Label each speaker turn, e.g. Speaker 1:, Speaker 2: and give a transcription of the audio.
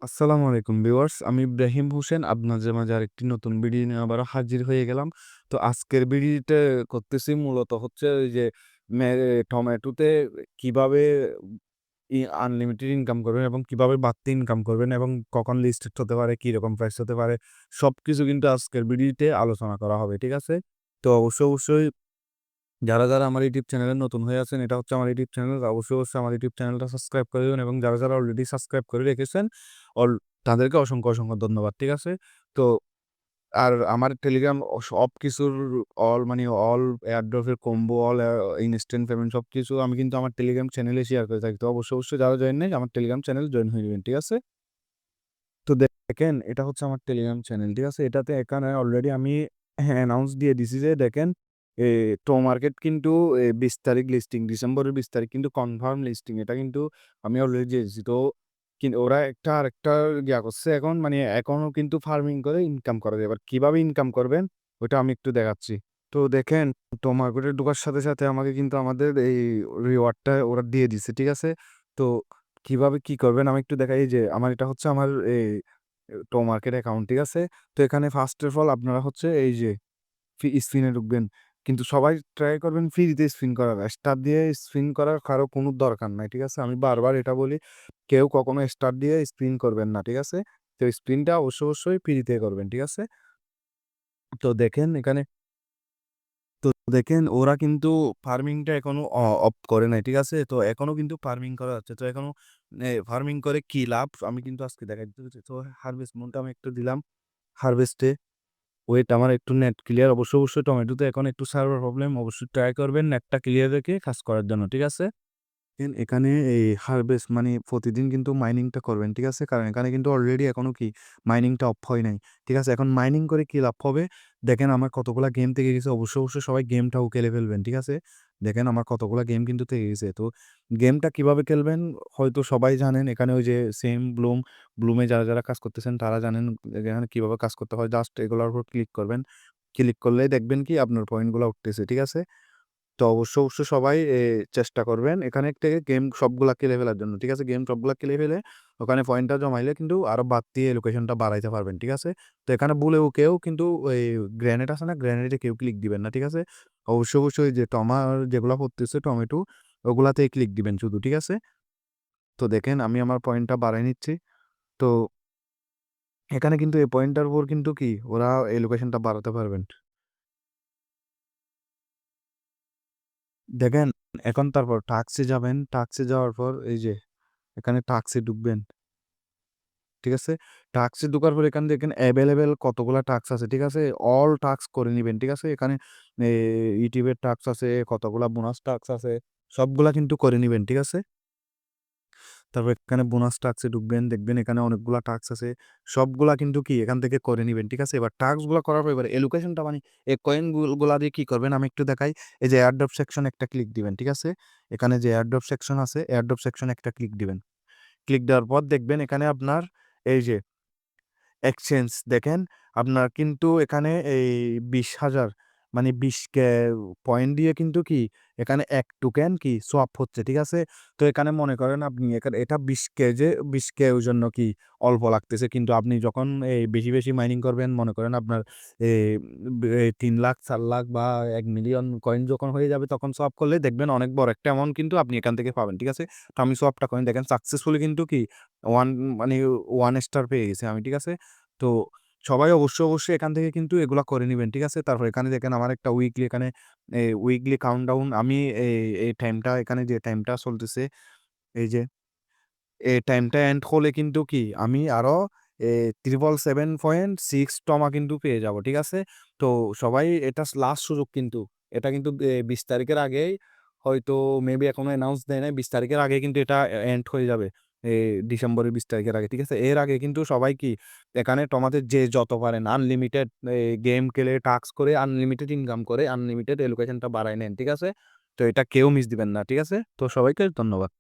Speaker 1: আসসালামু আলাইকুম ভিউয়ার্স। আমি ইব্রাহিম হোসেন আপনাদের মাঝে আরেকটি নতুন ভিডিও নিয়ে আবারও হাজির হয়ে গেলাম। তো আজকের ভিডিওতে করতেছি মূলত হচ্ছে ওই যে মে টমেটোতে কিভাবে আনলিমিটেড ইনকাম করবেন এবং কিভাবে বাড়তি ইনকাম করবেন এবং কখন লিস্টেড হতে পারে, কিরকম প্রাইস হতে পারে, সবকিছু কিন্তু আজকের ভিডিওতে আলোচনা করা হবে। ঠিক আছে? তো অবশ্যই যারা আমার ইউটিউব চ্যানেলে নতুন হয়ে আছেন, এটা হচ্ছে আমার ইউটিউব চ্যানেল। অবশ্যই আমার ইউটিউব চ্যানেলটা সাবস্ক্রাইব করে দিবেন এবং যারা অলরেডি সাবস্ক্রাইব করে রেখেছেন অল তাদেরকে অসংখ্য ধন্যবাদ। ঠিক আছে? তো আর আমার টেলিগ্রাম সবকিছুর অল এয়ারড্রপ এর কম্বো, অল ইনস্ট্যান্ট পেমেন্ট সবকিছু আমি কিন্তু আমার টেলিগ্রাম চ্যানেলে শেয়ার করে থাকি। তো অবশ্যই যারা জয়েন নেই আমার টেলিগ্রাম চ্যানেল জয়েন হয়ে যাবেন। ঠিক আছে? তো দেখেন এটা হচ্ছে আমার টেলিগ্রাম চ্যানেল। ঠিক আছে? এটাতে এখানে অলরেডি আমি অ্যানাউন্স দিয়ে দিছি যে দেখেন এ টো মার্কেট কিন্তু ২০ তারিখ লিস্টিং, ডিসেম্বরের ২০ তারিখ কিন্তু কনফার্ম লিস্টিং। এটা কিন্তু আমি অলরেডি দিয়েছি। তো ওরা আরেকটা করছে এখন এখনো কিন্তু ফার্মিং করে ইনকাম করা যায়। এবার কিভাবে ইনকাম করবেন ওইটা আমি একটু দেখাচ্ছি। তো দেখেন টো মার্কেটে ঢোকার সাথে আমাকে কিন্তু আমাদের এই রিওয়ার্ডটা ওরা দিয়ে দিছে। ঠিক আছে? তো কিভাবে কি করবেন আমি একটু দেখাই। এই যে আমার এটা হচ্ছে আমার এই টো মার্কেট অ্যাকাউন্ট। ঠিক আছে? তো এখানে ফার্স্ট অফ অল আপনারা হচ্ছে এই যে স্পিনে ঢুকবেন। কিন্তু সবাই ট্রাই করবেন ফ্রিতে স্পিন করার। স্টার দিয়ে স্পিন করার কারো কোনো দরকার নাই। ঠিক আছে? আমি বারবার এটা বলি, কেউ কখনো স্টার দিয়ে স্পিন করবেন না। ঠিক আছে? তো স্পিনটা অবশ্যই ফ্রিতে করবেন। ঠিক আছে? তো দেখেন এখানে তো দেখেন ওরা কিন্তু ফার্মিংটা এখনো অফ করে নাই। ঠিক আছে? তো এখনো কিন্তু ফার্মিং করা হচ্ছে। তো এখনো ফার্মিং করে কি লাভ আমি কিন্তু আজকে দেখাই দিতেছি। তো হারভেস্ট মোডটা আমি একটু দিলাম। হারভেস্টে ওয়েট আমার একটু নেট ক্লিয়ার অবশ্যই টমেটোতে এখন একটু সার্ভার প্রবলেম। অবশ্যই ট্রাই করবেন নেটটা ক্লিয়ার রেখে কাজ করার জন্য। ঠিক আছে? এখানে এই হারভেস্ট প্রতিদিন কিন্তু মাইনিংটা করবেন। ঠিক আছে? কারণ এখানে কিন্তু অলরেডি এখনো কি মাইনিংটা অফ হয় নাই। ঠিক আছে? এখন মাইনিং করে কি লাভ হবে? দেখেন আমার কতগুলা গেম থেকে গেছে। অবশ্যই সবাই গেমটাও খেলে ফেলবেন। ঠিক আছে? দেখেন আমার কতগুলা গেম কিন্তু থেকে গেছে। তো গেমটা কিভাবে খেলবেন হয়তো সবাই জানেন। এখানে ওই যে সেম ব্লুমে যারা কাজ করতেছেন তারা জানেন এখানে কিভাবে কাজ করতে হয়। জাস্ট এগুলোর উপর ক্লিক করবেন। ক্লিক করলেই দেখবেন কি আপনার পয়েন্টগুলা উঠতেছে। ঠিক আছে? তো অবশ্যই সবাই চেষ্টা করবেন এখানে থেকে গেম সবগুলা খেলে ফেলার জন্য। ঠিক আছে? গেম সবগুলা খেলে ফেলে ওখানে পয়েন্টটা জমাইলে কিন্তু আরো বাড়তি লোকেশনটা বাড়াইতে পারবেন। ঠিক আছে? তো এখানে ভুলেও কেউ কিন্তু ওই গ্রেনেড আছে না? গ্রেনেডে কেউ ক্লিক দিবেন না। ঠিক আছে? অবশ্যই যে যেগুলা পড়তেছে টমেটো ওগুলাতেই ক্লিক দিবেন শুধু। ঠিক আছে? তো দেখেন আমি আমার পয়েন্টটা বাড়ায় নিচ্ছি। তো এখানে কিন্তু এই পয়েন্টটার উপর কিন্তু কি ওরা এই লোকেশনটা বাড়াতে পারবেন। দেখেন এখন তারপর টাস্কে যাবেন। টাস্কে যাওয়ার পর এই যে এখানে টাস্কে ঢুকবেন। ঠিক আছে? টাস্কে ঢোকার পর এখানে দেখেন এভেইলেবল কতগুলা টাস্ক আছে। ঠিক আছে? অল টাস্ক করে নিবেন। ঠিক আছে? এখানে এ ইউটিউবের টাস্ক আছে, কতগুলা বোনাস টাস্ক আছে। সবগুলা কিন্তু করে নিবেন। ঠিক আছে? তারপর এখানে বোনাস টাস্কে ঢুকবেন। দেখবেন এখানে অনেকগুলা টাস্ক আছে। সবগুলা কিন্তু কি এখান থেকে করে নিবেন। ঠিক আছে? এবার টাস্কগুলা করার পর এবার এলোকেশনটা এই কয়েন গুলা দিয়ে কি করবেন আমি একটু দেখাই। এই যে এয়ারড্রপ সেকশন একটা ক্লিক দিবেন। ঠিক আছে? এখানে যে এয়ারড্রপ সেকশন আছে, এয়ারড্রপ সেকশনে একটা ক্লিক দিবেন। ক্লিক দেওয়ার পর দেখবেন এখানে আপনার এই যে এক্সচেঞ্জ দেখেন আপনার কিন্তু এখানে এই ২০,০০০ ২০ পয়েন্ট দিয়ে কিন্তু কি এখানে ১ টোকেন কি সোয়াপ হচ্ছে। ঠিক আছে? তো এখানে মনে করেন আপনি এখানে এটা ২০ ওর জন্য কি অল্প লাগতেছে। কিন্তু আপনি যখন এই বেশি মাইনিং করবেন মনে করেন আপনার এ বে ৩,০০,০০০, ৪,০০,০০০ বা ১,০০,০০০ কয়েন যখন হয়ে যাবে তখন সোয়াপ করলে দেখবেন অনেক বড় একটা অ্যামাউন্ট কিন্তু আপনি এখান থেকে পাবেন। ঠিক আছে? তো আমি সোয়াপটা করেন দেখেন সাকসেসফুলি কিন্তু কি 1 মানে 1 স্টার পেয়ে গেছি আমি। ঠিক আছে? তো সবাই অবশ্যই এখান থেকে কিন্তু এগুলা করে নিবেন। ঠিক আছে? তারপর এখানে দেখেন আমার একটা উইকলি এখানে উইকলি কাউন্টডাউন আমি এই টাইমটা এখানে যে টাইমটা চলতেছে এই যে এই টাইমটা এন্ড হলে কিন্তু কি আমি আরো 777.6 টমা কিন্তু পেয়ে যাব। ঠিক আছে? তো সবাই এটা লাস্ট সুযোগ কিন্তু। এটা কিন্তু ২০ তারিখের আগেই হয়তো মেবি এখনো অ্যানাউন্স দেয় নাই। ২০ তারিখের আগে কিন্তু এটা এন্ড হয়ে যাবে। ডিসেম্বরের ২০ তারিখের আগে। ঠিক আছে? এর আগে কিন্তু সবাই কি এখানে টমাতে যে যত পারেন আনলিমিটেড গেম খেলে টাস্ক করে আনলিমিটেড ইনকাম করে আনলিমিটেড এলোকেশনটা বাড়ায় নেন। ঠিক আছে? তো এটা কেউ মিস দিবেন না। ঠিক আছে? তো সবাইকে ধন্যবাদ।